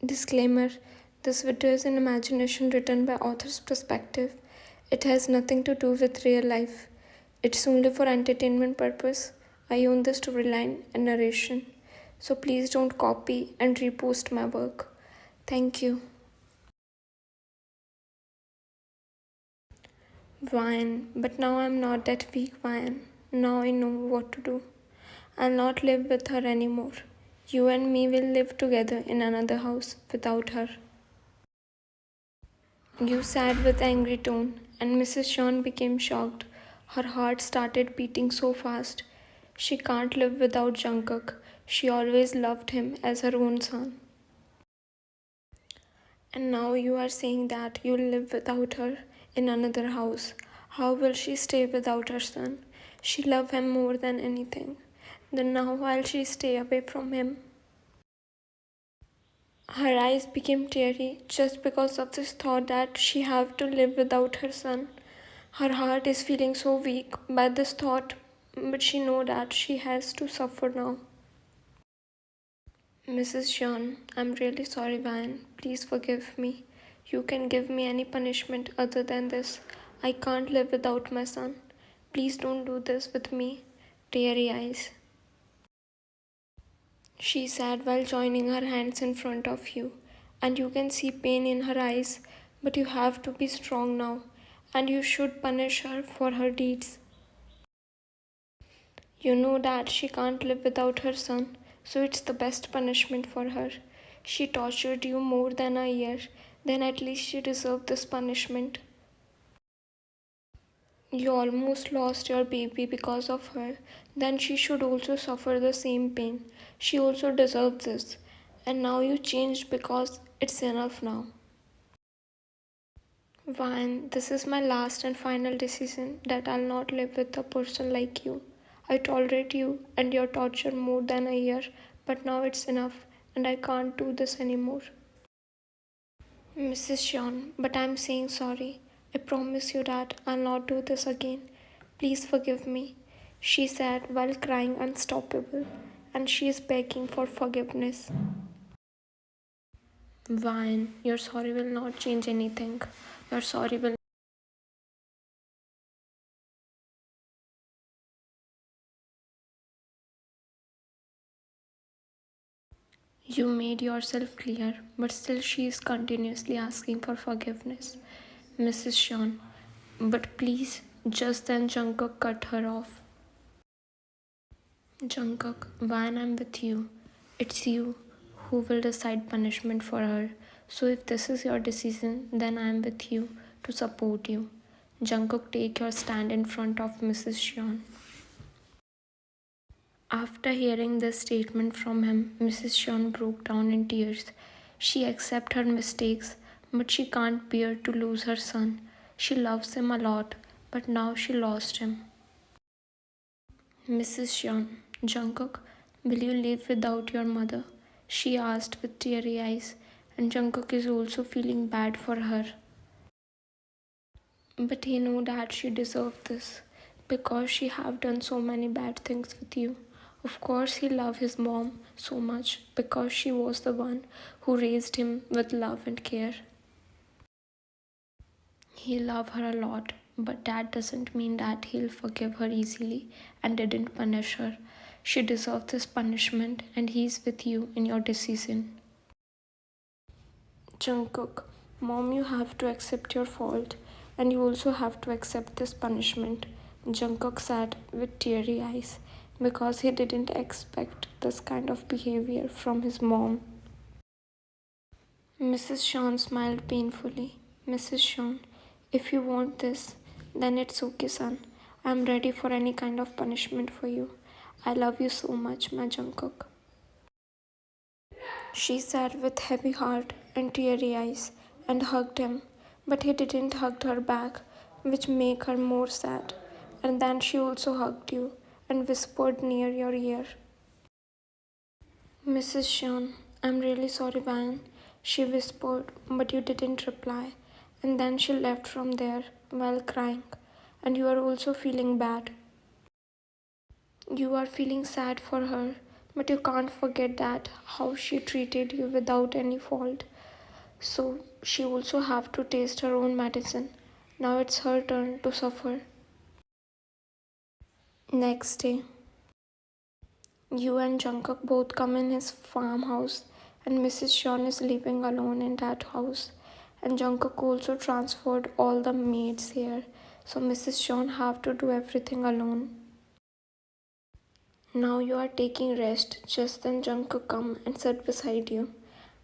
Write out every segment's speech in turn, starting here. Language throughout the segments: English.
Disclaimer: this video is an imagination written by author's perspective. It has nothing to do with real life. It's only for entertainment purpose. I own the storyline and narration. So please don't copy and repost my work. Thank you. Vine, but now I'm not that weak Vine. Now I know what to do. I'll not live with her anymore. You and me will live together in another house without her. You said with angry tone, and Mrs. Sean became shocked. Her heart started beating so fast. She can't live without Jungkook. She always loved him as her own son. And now you are saying that you'll live without her in another house. How will she stay without her son? She loved him more than anything. Then now while she stay away from him? Her eyes became teary just because of this thought that she have to live without her son. Her heart is feeling so weak by this thought, but she know that she has to suffer now. Mrs. John, I'm really sorry, Van. Please forgive me. You can give me any punishment other than this. I can't live without my son. Please don't do this with me. Teary eyes, she said while joining her hands in front of you. And you can see pain in her eyes, but you have to be strong now, and you should punish her for her deeds. You know that she can't live without her son, so it's the best punishment for her. She tortured you more than a year, then at least she deserved this punishment. You almost lost your baby because of her, then she should also suffer the same pain. She also deserves this. And now you changed because it's enough now. Vine, this is my last and final decision that I'll not live with a person like you. I tolerate you and your torture more than a year, but now it's enough and I can't do this anymore. Mrs. Sean, but I'm saying sorry. I promise you that I'll not do this again. Please forgive me, she said while crying unstoppable, and she is begging for forgiveness. Vine, your sorry will not change anything. Your sorry will. You made yourself clear, but still she is continuously asking for forgiveness. Mrs. Sean, but please, just then Jungkook cut her off. Jungkook, when I'm with you, it's you who will decide punishment for her. So if this is your decision, then I'm with you to support you. Jungkook, take your stand in front of Mrs. Sean. After hearing this statement from him, Mrs. Sean broke down in tears. She accepts her mistakes, but she can't bear to lose her son. She loves him a lot, but now she lost him. Mrs. Sean, Jungkook, will you live without your mother? She asked with teary eyes, and Jungkook is also feeling bad for her. But he know that she deserved this because she have done so many bad things with you. Of course he loved his mom so much because she was the one who raised him with love and care. He loved her a lot, but that doesn't mean that he'll forgive her easily and didn't punish her. She deserves this punishment and he's with you in your decision. Jungkook, Mom, you have to accept your fault and you also have to accept this punishment. Jungkook said with teary eyes because he didn't expect this kind of behavior from his mom. Mrs. Sean smiled painfully. Mrs. Sean, if you want this, then it's okay, son. I'm ready for any kind of punishment for you. I love you so much, my Jungkook. She sat with heavy heart and teary eyes and hugged him, but he didn't hug her back, which made her more sad. And then she also hugged you and whispered near your ear. Mrs. Sean, I'm really sorry, Van, she whispered, but you didn't reply. And then she left from there while crying. And you are also feeling bad. You are feeling sad for her, But you can't forget that how she treated you without any fault. So she also have to taste her own medicine. Now it's her turn to suffer. Next day, you and Jungkook both come in his farmhouse, and Mrs. Sean is living alone in that house. And Jungkook also transferred all the maids here, so Mrs. Sean have to do everything alone. Now you are taking rest. Just then Jungkook come and sit beside you,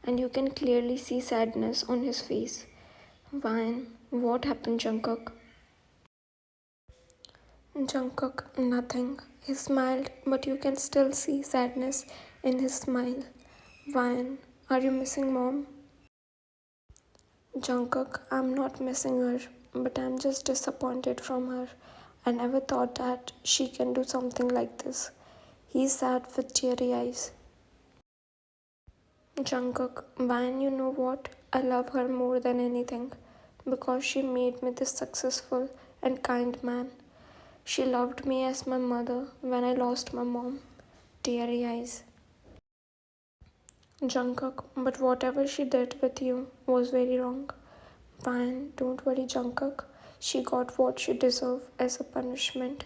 and you can clearly see sadness on his face. Why? What happened, Jungkook? Jungkook, nothing. He smiled, but you can still see sadness in his smile. Why? Are you missing mom? Jungkook, I'm not missing her, but I'm just disappointed from her. I never thought that she can do something like this. He sat with teary eyes. Jungkook, Van, you know what? I love her more than anything because she made me this successful and kind man. She loved me as my mother when I lost my mom. Teary eyes. Jungkook, but whatever she did with you was very wrong. Van, don't worry, Jungkook. She got what she deserved as a punishment.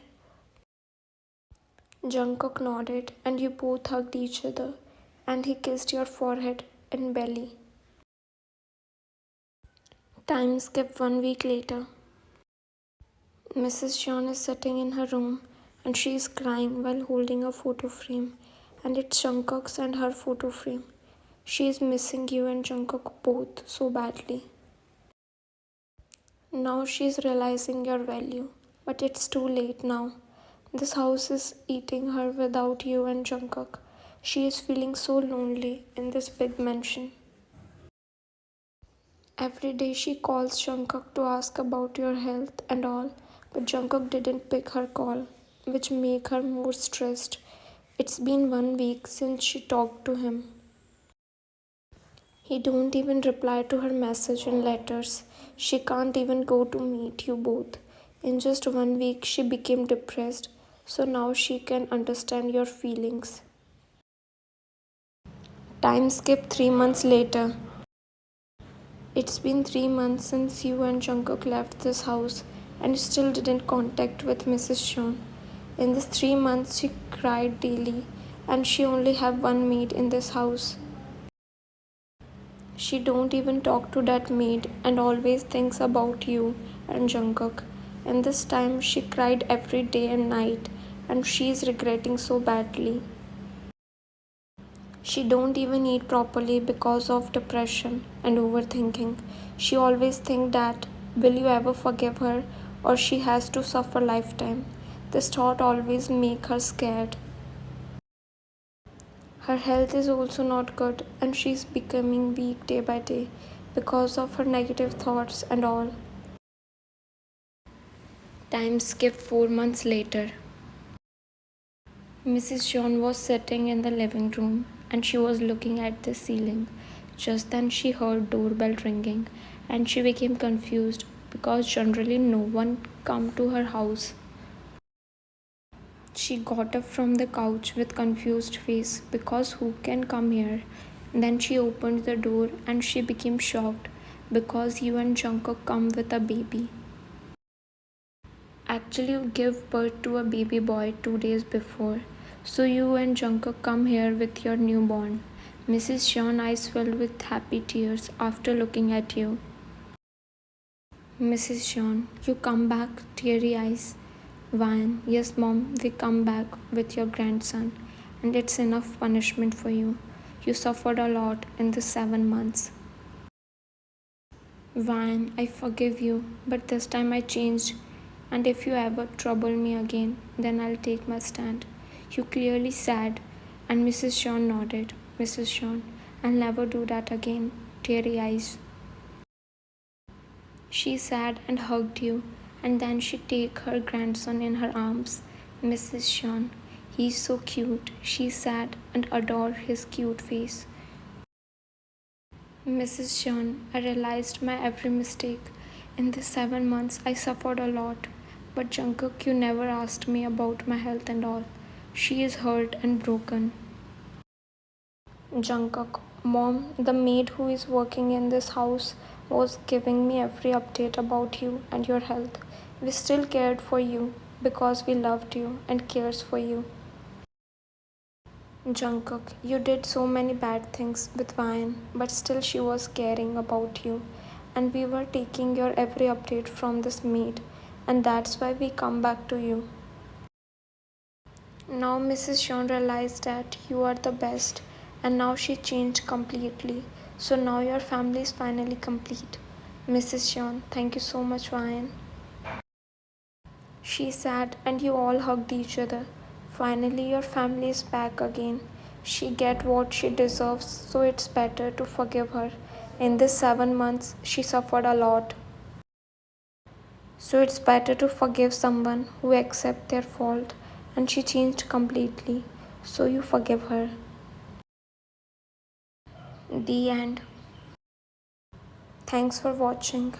Jungkook nodded and you both hugged each other and he kissed your forehead and belly. Time skip 1 week later. Mrs. John is sitting in her room and she is crying while holding a photo frame, and it's Jungkook's and her photo frame. She is missing you and Jungkook both so badly. Now she is realizing your value, but it's too late now. This house is eating her without you and Jungkook. She is feeling so lonely in this big mansion. Every day she calls Jungkook to ask about your health and all, but Jungkook didn't pick her call, which make her more stressed. It's been 1 week since she talked to him. He don't even reply to her message and letters. She can't even go to meet you both. In just 1 week she became depressed, so now she can understand your feelings. Time skip 3 months later. It's been 3 months since you and Jungkook left this house and still didn't contact with Mrs. Sean. In these 3 months she cried daily and she only have one maid in this house. She don't even talk to that maid and always thinks about you and Jungkook. And this time she cried every day and night and she is regretting so badly. She don't even eat properly because of depression and overthinking. She always think that will you ever forgive her or she has to suffer lifetime. This thought always make her scared. Her health is also not good and she is becoming weak day by day because of her negative thoughts and all. Time skip 4 months later. Mrs. John was sitting in the living room and she was looking at the ceiling. Just then she heard doorbell ringing and she became confused because generally no one come to her house. She got up from the couch with confused face because who can come here? Then she opened the door and she became shocked because you and Jungkook come with a baby. Actually, you give birth to a baby boy 2 days before. So you and Jungkook come here with your newborn. Mrs. Sean eyes filled with happy tears after looking at you. Mrs. Sean, you come back, teary eyes. Van, yes mom, we come back with your grandson and it's enough punishment for you. You suffered a lot in the 7 months. Van, I forgive you, but this time I changed and if you ever trouble me again, then I'll take my stand. You clearly sad, and Mrs. Sean nodded. Mrs. Sean, I'll never do that again. Teary eyes. She sat and hugged you, and then she take her grandson in her arms. Mrs. Sean, he's so cute. She sat and adored his cute face. Mrs. Sean, I realized my every mistake. In the 7 months, I suffered a lot. But Jungkook, you never asked me about my health and all. She is hurt and broken. Jungkook, Mom, the maid who is working in this house was giving me every update about you and your health. We still cared for you because we loved you and cares for you. Jungkook, you did so many bad things with Ryan, but still she was caring about you. And we were taking your every update from this maid, and that's why we come back to you. Now Mrs. Sean realized that you are the best, and now she changed completely. So now your family is finally complete. Mrs. Sean, thank you so much, Ryan. She said, and you all hugged each other. Finally, your family is back again. She get what she deserves, so it's better to forgive her. In these 7 months, she suffered a lot. So it's better to forgive someone who accept their fault, and she changed completely. So you forgive her. The end. Thanks for watching.